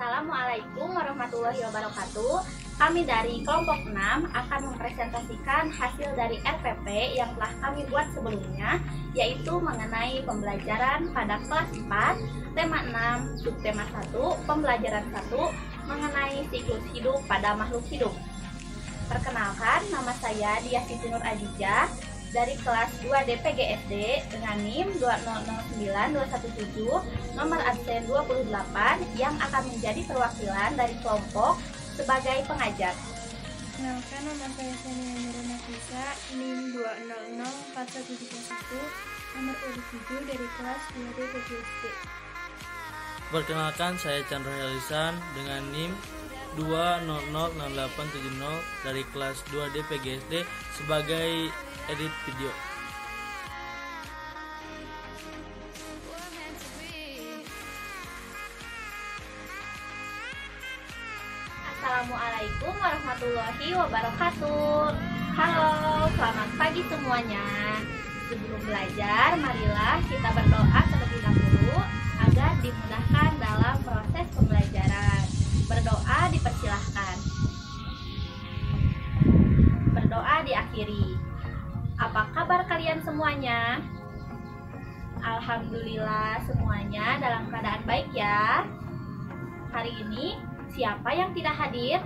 Assalamualaikum warahmatullahi wabarakatuh. Kami dari kelompok 6 akan mempresentasikan hasil dari RPP yang telah kami buat sebelumnya, yaitu mengenai pembelajaran pada kelas 4, tema 6, subtema 1, pembelajaran 1, mengenai siklus hidup pada makhluk hidup. Perkenalkan, nama saya Diah Siti Nur Adijah dari kelas 2 DPGSD dengan NIM 2009217, nomor absen 28 yang akan menjadi perwakilan dari kelompok sebagai pengajar. Perkenalkan, nama saya Sania Nurul Nafisa, NIM 2004171, nomor 27 dari kelas 2 DPGSD. Perkenalkan, saya Chandra Helisan dengan NIM 2006870 dari kelas 2 DPGSD sebagai edit video. Assalamualaikum warahmatullahi wabarakatuh. Halo, selamat pagi semuanya. Sebelum belajar, marilah kita berdoa terlebih dahulu agar dimudahkan dalam proses pembelajaran. Berdoa dipersilahkan. Berdoa diakhiri. Apa kabar kalian semuanya? Alhamdulillah semuanya dalam keadaan baik ya. Hari ini siapa yang tidak hadir?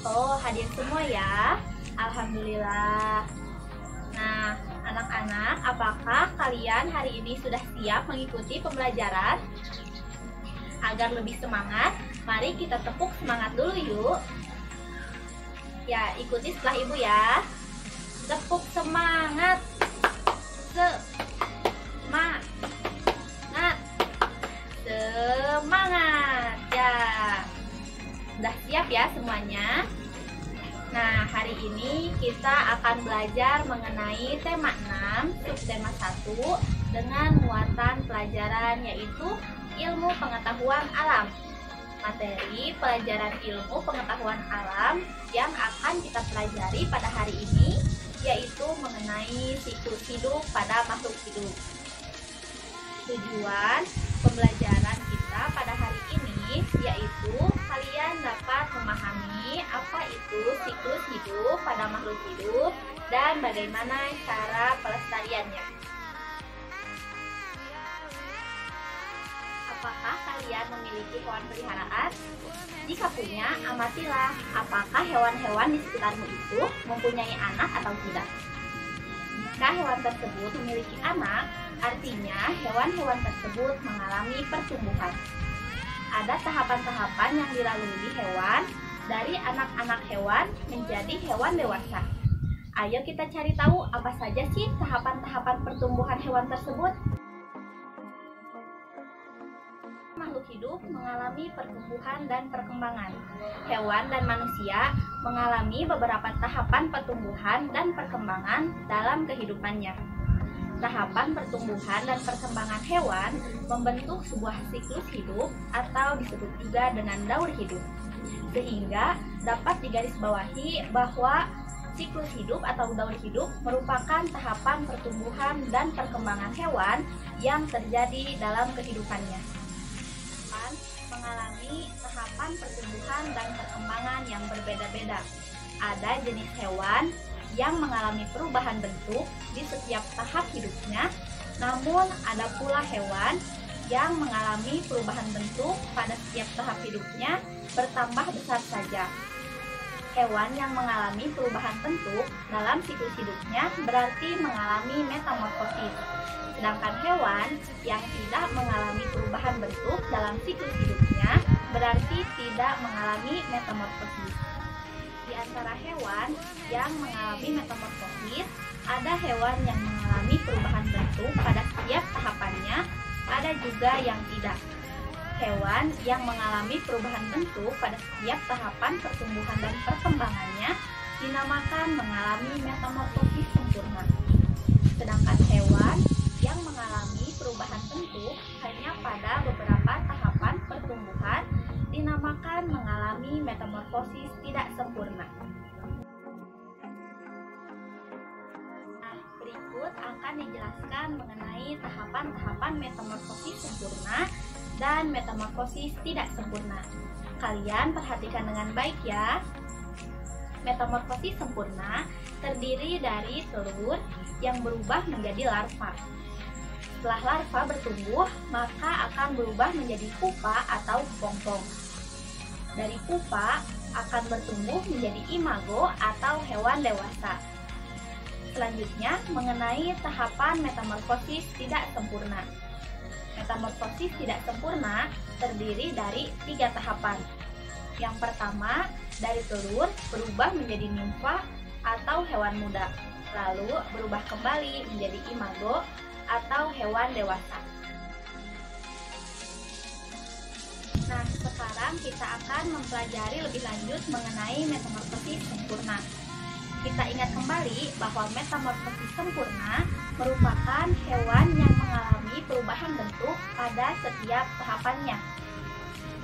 Oh, hadir semua ya. Alhamdulillah. Nah, anak-anak, apakah kalian hari ini sudah siap mengikuti pembelajaran? Agar lebih semangat, mari kita tepuk semangat dulu yuk. Ya, ikuti setelah ibu ya. Tepuk semangat. Semangat. Semangat. Ya. Sudah siap ya semuanya? Nah, hari ini kita akan belajar mengenai tema 6, subtema 1 dengan muatan pelajaran yaitu ilmu pengetahuan alam. Materi pelajaran ilmu pengetahuan alam yang akan kita pelajari pada hari ini yaitu mengenai siklus hidup pada makhluk hidup. Tujuan pembelajaran kita pada hari ini yaitu kalian dapat memahami apa itu siklus hidup pada makhluk hidup dan bagaimana cara pelestariannya. Apakah kalian memiliki hewan peliharaan? Jika punya, amatilah apakah hewan-hewan di sekitarmu itu mempunyai anak atau tidak. Jika hewan tersebut memiliki anak, artinya hewan-hewan tersebut mengalami pertumbuhan. Ada tahapan-tahapan yang dilalui hewan dari anak-anak hewan menjadi hewan dewasa. Ayo kita cari tahu apa saja sih tahapan-tahapan pertumbuhan hewan tersebut. Makhluk hidup mengalami pertumbuhan dan perkembangan. Hewan dan manusia mengalami beberapa tahapan pertumbuhan dan perkembangan dalam kehidupannya. Tahapan pertumbuhan dan perkembangan hewan membentuk sebuah siklus hidup atau disebut juga dengan daur hidup. Sehingga dapat digarisbawahi bahwa siklus hidup atau daur hidup merupakan tahapan pertumbuhan dan perkembangan hewan yang terjadi dalam kehidupannya. Mengalami tahapan pertumbuhan dan perkembangan yang berbeda-beda. Ada jenis hewan yang mengalami perubahan bentuk di setiap tahap hidupnya, namun ada pula hewan yang mengalami perubahan bentuk pada setiap tahap hidupnya bertambah besar saja. Hewan yang mengalami perubahan bentuk dalam siklus hidupnya berarti mengalami metamorfosis. Sedangkan hewan yang tidak mengalami perubahan bentuk dalam siklus hidupnya berarti tidak mengalami metamorfosis. Di antara hewan yang mengalami metamorfosis, ada hewan yang mengalami perubahan bentuk pada setiap tahapannya, ada juga yang tidak. Hewan yang mengalami perubahan bentuk pada setiap tahapan pertumbuhan dan perkembangannya dinamakan mengalami metamorfosis sempurna. Sedangkan hewan yang mengalami perubahan bentuk hanya pada beberapa tahapan pertumbuhan dinamakan mengalami metamorfosis tidak sempurna. Nah, berikut akan dijelaskan mengenai tahapan-tahapan metamorfosis sempurna dan metamorfosis tidak sempurna. Kalian perhatikan dengan baik ya. Metamorfosis sempurna terdiri dari telur yang berubah menjadi larva. Setelah larva bertumbuh, maka akan berubah menjadi pupa atau kepompong. Dari pupa akan bertumbuh menjadi imago atau hewan dewasa. Selanjutnya, mengenai tahapan metamorfosis tidak sempurna. Metamorfosis tidak sempurna terdiri dari 3 tahapan. Yang pertama, dari telur berubah menjadi nimfa atau hewan muda, lalu berubah kembali menjadi imago atau hewan dewasa. Nah, sekarang kita akan mempelajari lebih lanjut mengenai metamorfosis sempurna. Kita ingat kembali bahwa metamorfosis sempurna merupakan hewan yang mengalami perubahan bentuk pada setiap tahapannya.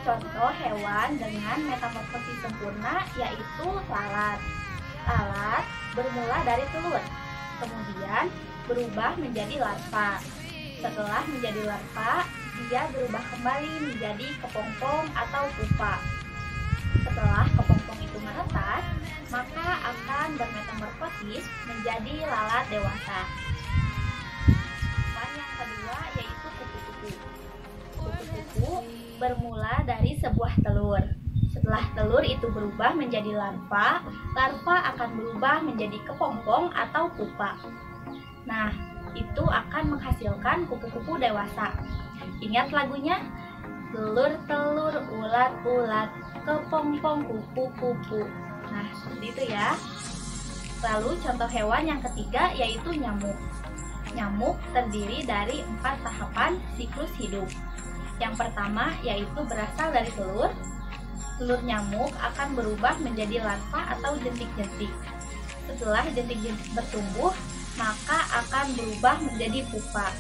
Contoh hewan dengan metamorfosis sempurna yaitu lalat. Lalat bermula dari telur, kemudian berubah menjadi larva. Setelah menjadi larva, dia berubah kembali menjadi kepompong atau pupa. Setelah kepompong itu menetas, maka akan bermetamorfosis menjadi lalat dewasa. Dan yang kedua yaitu kupu-kupu. Kupu-kupu bermula dari sebuah telur. Setelah telur itu berubah menjadi larva, larva akan berubah menjadi kepompong atau pupa. Nah, itu akan menghasilkan kupu-kupu dewasa. Ingat lagunya? Telur-telur, ulat-ulat, kepompong kupu-kupu. Nah, seperti itu ya. Lalu contoh hewan yang ketiga yaitu nyamuk. Nyamuk terdiri dari 4 tahapan siklus hidup. Yang pertama yaitu berasal dari telur. Telur nyamuk akan berubah menjadi larva atau jentik-jentik. Setelah jentik-jentik bertumbuh, maka akan berubah menjadi pupa.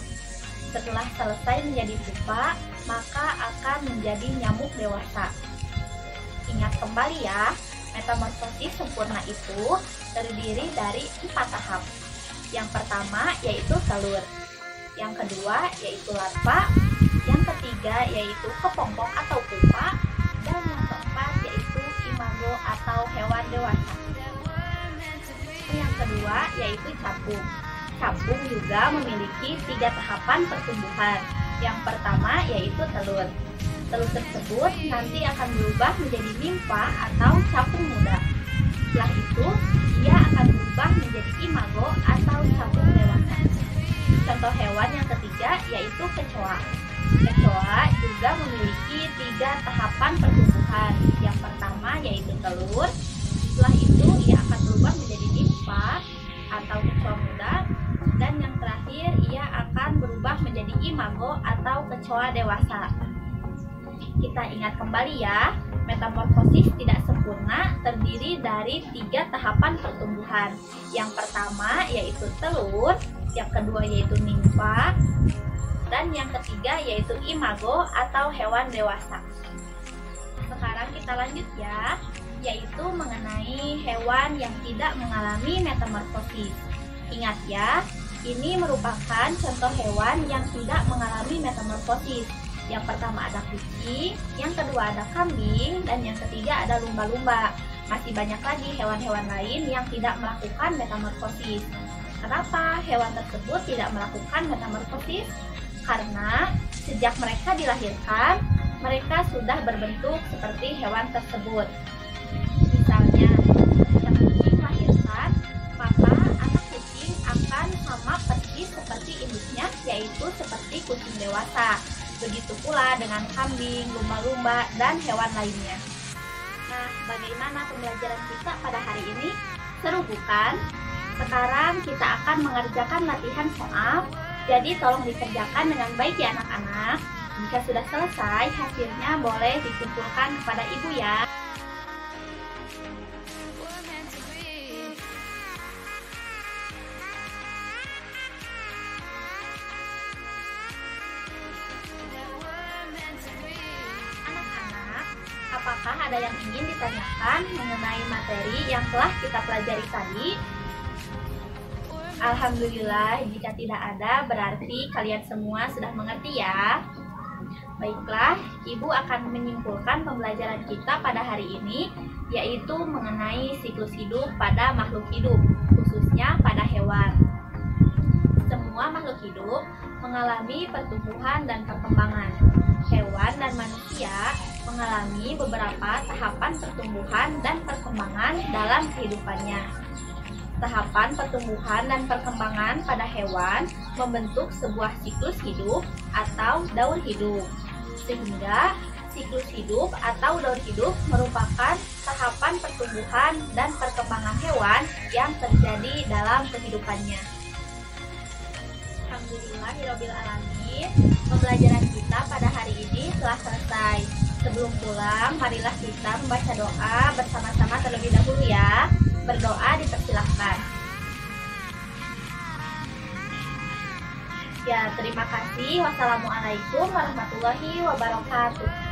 Setelah selesai menjadi pupa, maka akan menjadi nyamuk dewasa. Ingat kembali ya, metamorfosis sempurna itu terdiri dari 4 tahap. Yang pertama yaitu telur, yang kedua yaitu larva, yang ketiga yaitu kepompong atau pupa, dan yang keempat yaitu imago atau hewan dewasa. Yang kedua yaitu capung. Capung juga memiliki 3 tahapan pertumbuhan. Yang pertama yaitu telur. Telur tersebut nanti akan berubah menjadi nimfa atau capung muda. Setelah itu, dia akan berubah menjadi imago atau capung dewasa. Contoh hewan yang ketiga yaitu kecoa. Kecoa juga memiliki 3 tahapan pertumbuhan. Yang pertama yaitu telur. Setelah itu, ia akan berubah menjadi nimfa atau kecoa muda. Dan yang terakhir, ia akan berubah menjadi imago atau kecoa dewasa. Kita ingat kembali ya, metamorfosis tidak sempurna terdiri dari 3 tahapan pertumbuhan. Yang pertama yaitu telur, yang kedua yaitu nimfa, dan yang ketiga yaitu imago atau hewan dewasa. Sekarang kita lanjut ya, yaitu mengenai hewan yang tidak mengalami metamorfosis. Ingat ya, ini merupakan contoh hewan yang tidak mengalami metamorfosis. Yang pertama ada kucing, yang kedua ada kambing, dan yang ketiga ada lumba-lumba. Masih banyak lagi hewan-hewan lain yang tidak melakukan metamorfosis. Kenapa hewan tersebut tidak melakukan metamorfosis? Karena sejak mereka dilahirkan, mereka sudah berbentuk seperti hewan tersebut. Misalnya, ketika kucing melahirkan, maka anak kucing akan sama persis seperti induknya, yaitu seperti kucing dewasa. Begitu pula dengan kambing, lumba-lumba, dan hewan lainnya. Nah, bagaimana pembelajaran kita pada hari ini? Seru bukan? Sekarang kita akan mengerjakan latihan soal, jadi tolong dikerjakan dengan baik ya anak-anak. Jika sudah selesai, hasilnya boleh dikumpulkan kepada ibu ya. Apakah ada yang ingin ditanyakan mengenai materi yang telah kita pelajari tadi? Alhamdulillah, jika tidak ada berarti kalian semua sudah mengerti ya. Baiklah, Ibu akan menyimpulkan pembelajaran kita pada hari ini, yaitu mengenai siklus hidup pada makhluk hidup, khususnya pada hewan. Semua makhluk hidup mengalami pertumbuhan dan perkembangan. Hewan dan manusia mengalami beberapa tahapan pertumbuhan dan perkembangan dalam kehidupannya. Tahapan pertumbuhan dan perkembangan pada hewan membentuk sebuah siklus hidup atau daur hidup. Sehingga siklus hidup atau daur hidup merupakan tahapan pertumbuhan dan perkembangan hewan yang terjadi dalam kehidupannya. Alhamdulillahirobbilalamin, pembelajaran kita pada hari ini telah selesai. Sebelum pulang, marilah kita membaca doa bersama-sama terlebih dahulu ya. Berdoa dipersilahkan. Ya, terima kasih. Wassalamualaikum warahmatullahi wabarakatuh.